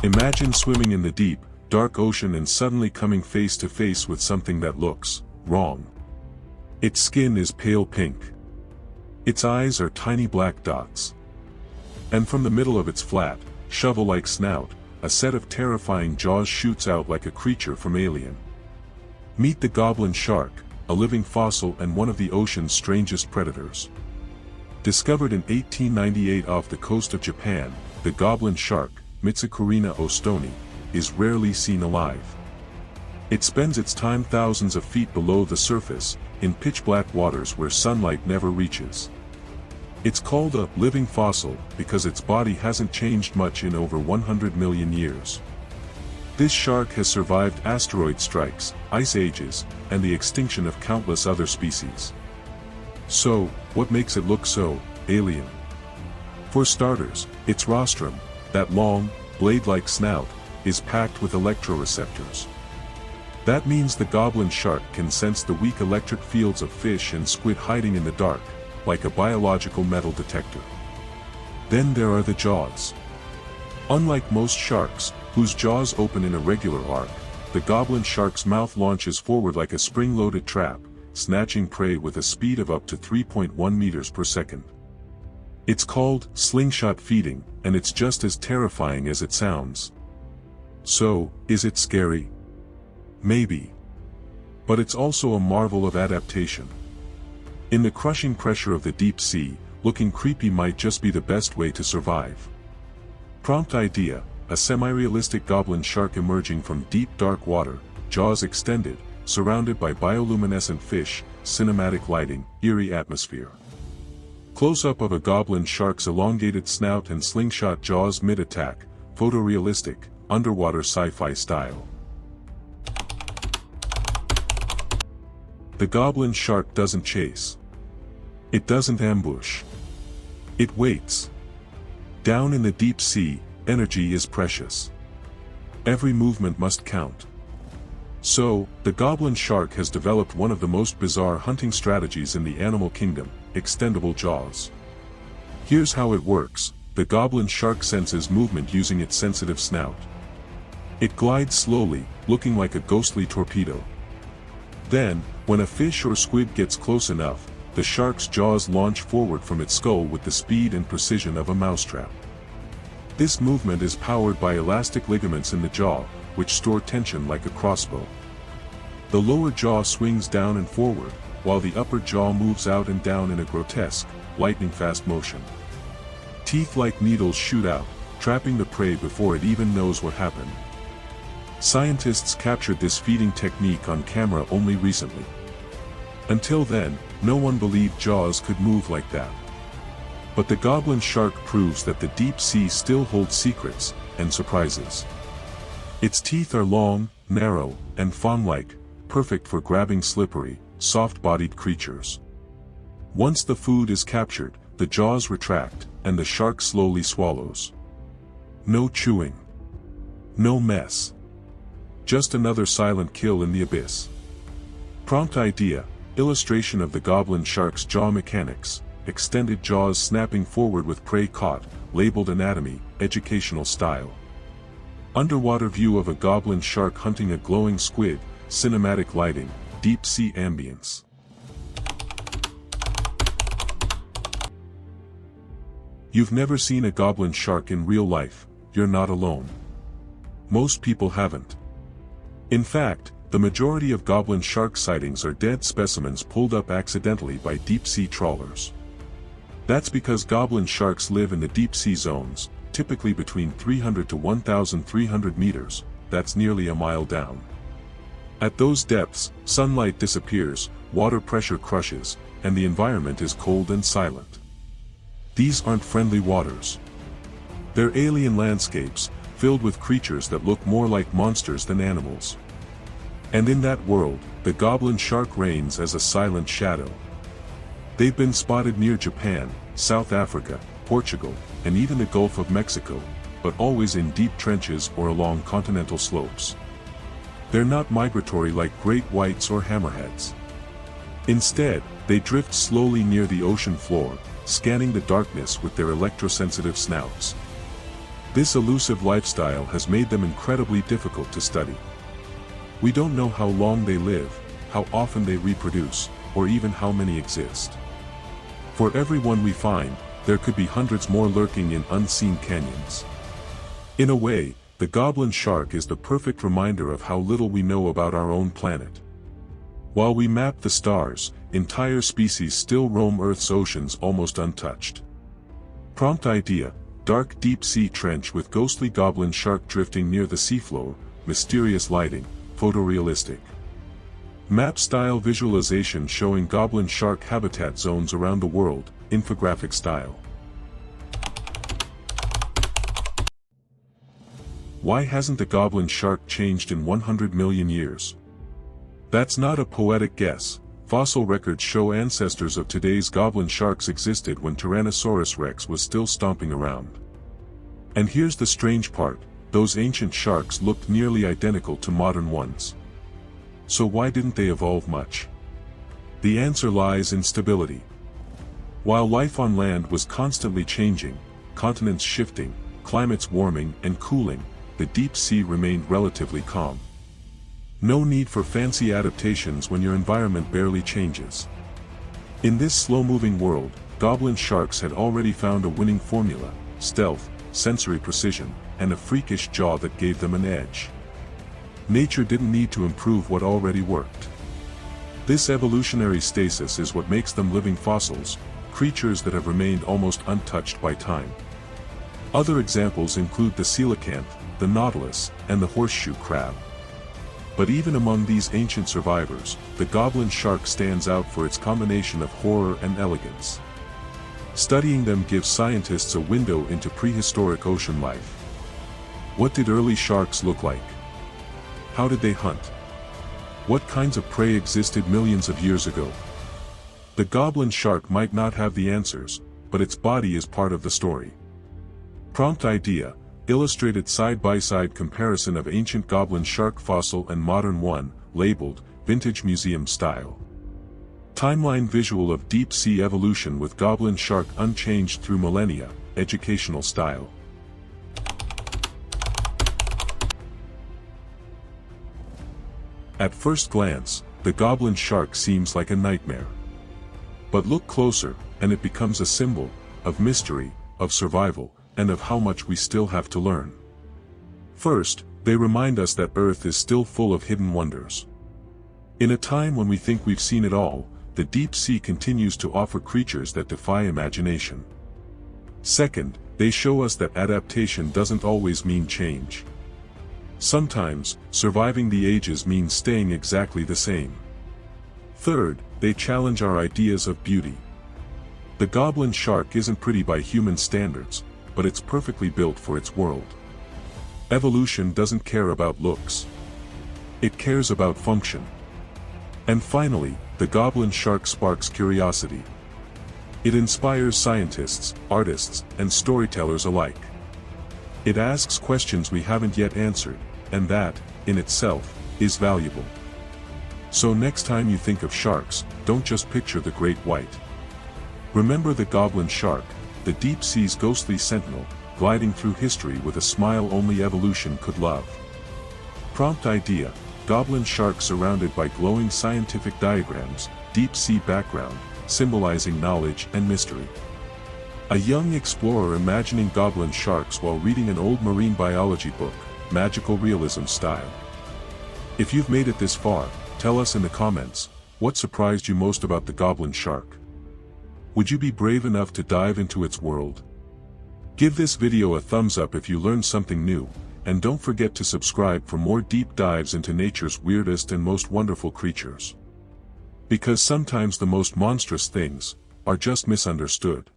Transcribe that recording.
Imagine swimming in the deep, dark ocean and suddenly coming face to face with something that looks wrong. Its skin is pale pink. Its eyes are tiny black dots. And from the middle of its flat, shovel-like snout, a set of terrifying jaws shoots out like a creature from Alien. Meet the goblin shark, a living fossil and one of the ocean's strangest predators. Discovered in 1898 off the coast of Japan, the goblin shark, Mitsukurina ostoni, is rarely seen alive. It spends its time thousands of feet below the surface, in pitch-black waters where sunlight never reaches. It's called a living fossil because its body hasn't changed much in over 100 million years. This shark has survived asteroid strikes, ice ages, and the extinction of countless other species. So, what makes it look so alien? For starters, its rostrum, that long, blade-like snout, is packed with electroreceptors. That means the goblin shark can sense the weak electric fields of fish and squid hiding in the dark, like a biological metal detector. Then there are the jaws. Unlike most sharks, whose jaws open in a regular arc, the goblin shark's mouth launches forward like a spring-loaded trap, snatching prey with a speed of up to 3.1 meters per second. It's called slingshot feeding, and it's just as terrifying as it sounds. So, is it scary? Maybe. But it's also a marvel of adaptation. In the crushing pressure of the deep sea, looking creepy might just be the best way to survive. Prompt idea: a semi-realistic goblin shark emerging from deep dark water, jaws extended, surrounded by bioluminescent fish, cinematic lighting, eerie atmosphere. Close-up of a goblin shark's elongated snout and slingshot jaws mid-attack, photorealistic, underwater sci-fi style. The goblin shark doesn't chase. It doesn't ambush. It waits. Down in the deep sea, energy is precious. Every movement must count. So, the goblin shark has developed one of the most bizarre hunting strategies in the animal kingdom: extendable jaws. Here's how it works: the goblin shark senses movement using its sensitive snout. It glides slowly, looking like a ghostly torpedo. Then, when a fish or squid gets close enough, the shark's jaws launch forward from its skull with the speed and precision of a mousetrap. This movement is powered by elastic ligaments in the jaw, which store tension like a crossbow. The lower jaw swings down and forward, while the upper jaw moves out and down in a grotesque, lightning-fast motion. Teeth like needles shoot out, trapping the prey before it even knows what happened. Scientists captured this feeding technique on camera only recently. Until then, no one believed jaws could move like that. But the goblin shark proves that the deep sea still holds secrets and surprises. Its teeth are long, narrow, and fawn-like, perfect for grabbing slippery, soft-bodied creatures. Once the food is captured, the jaws retract, and the shark slowly swallows. No chewing. No mess. Just another silent kill in the abyss. Prompt idea: illustration of the goblin shark's jaw mechanics, extended jaws snapping forward with prey caught, labeled anatomy, educational style. Underwater view of a goblin shark hunting a glowing squid, cinematic lighting, deep sea ambience. You've never seen a goblin shark in real life, you're not alone. Most people haven't. In fact, the majority of goblin shark sightings are dead specimens pulled up accidentally by deep-sea trawlers. That's because goblin sharks live in the deep-sea zones, typically between 300 to 1,300 meters, that's nearly a mile down. At those depths, sunlight disappears, water pressure crushes, and the environment is cold and silent. These aren't friendly waters. They're alien landscapes, filled with creatures that look more like monsters than animals. And in that world, the goblin shark reigns as a silent shadow. They've been spotted near Japan, South Africa, Portugal, and even the Gulf of Mexico, but always in deep trenches or along continental slopes. They're not migratory like great whites or hammerheads. Instead, they drift slowly near the ocean floor, scanning the darkness with their electrosensitive snouts. This elusive lifestyle has made them incredibly difficult to study. We don't know how long they live, how often they reproduce, or even how many exist. For every one we find, there could be hundreds more lurking in unseen canyons. In a way, the goblin shark is the perfect reminder of how little we know about our own planet. While we map the stars, entire species still roam Earth's oceans almost untouched. Prompt idea: dark deep-sea trench with ghostly goblin shark drifting near the seafloor, mysterious lighting, photorealistic. Map-style visualization showing goblin shark habitat zones around the world, infographic style. Why hasn't the goblin shark changed in 100 million years? That's not a poetic guess. Fossil records show ancestors of today's goblin sharks existed when Tyrannosaurus rex was still stomping around. And here's the strange part: those ancient sharks looked nearly identical to modern ones. So why didn't they evolve much? The answer lies in stability. While life on land was constantly changing, continents shifting, climates warming and cooling, the deep sea remained relatively calm. No need for fancy adaptations when your environment barely changes. In this slow-moving world, goblin sharks had already found a winning formula: stealth, sensory precision, and a freakish jaw that gave them an edge. Nature didn't need to improve what already worked. This evolutionary stasis is what makes them living fossils, creatures that have remained almost untouched by time. Other examples include the coelacanth, the nautilus, and the horseshoe crab. But even among these ancient survivors, the goblin shark stands out for its combination of horror and elegance. Studying them gives scientists a window into prehistoric ocean life. What did early sharks look like? How did they hunt? What kinds of prey existed millions of years ago? The goblin shark might not have the answers, but its body is part of the story. Prompt idea: illustrated side-by-side comparison of ancient goblin shark fossil and modern one, labeled Vintage Museum Style. Timeline visual of deep-sea evolution with goblin shark unchanged through millennia, educational style. At first glance, the goblin shark seems like a nightmare. But look closer, and it becomes a symbol of mystery, of survival, and of how much we still have to learn. First, they remind us that Earth is still full of hidden wonders. In a time when we think we've seen it all, the deep sea continues to offer creatures that defy imagination. Second, they show us that adaptation doesn't always mean change. Sometimes, surviving the ages means staying exactly the same. Third, they challenge our ideas of beauty. The goblin shark isn't pretty by human standards, but it's perfectly built for its world. Evolution doesn't care about looks. It cares about function. And finally, the goblin shark sparks curiosity. It inspires scientists, artists, and storytellers alike. It asks questions we haven't yet answered, and that, in itself, is valuable. So next time you think of sharks, don't just picture the great white. Remember the goblin shark, the deep sea's ghostly sentinel, gliding through history with a smile only evolution could love. Prompt idea: goblin shark surrounded by glowing scientific diagrams, deep sea background, symbolizing knowledge and mystery. A young explorer imagining goblin sharks while reading an old marine biology book, magical realism style. If you've made it this far, tell us in the comments, what surprised you most about the goblin shark? Would you be brave enough to dive into its world? Give this video a thumbs up if you learned something new, and don't forget to subscribe for more deep dives into nature's weirdest and most wonderful creatures. Because sometimes the most monstrous things are just misunderstood.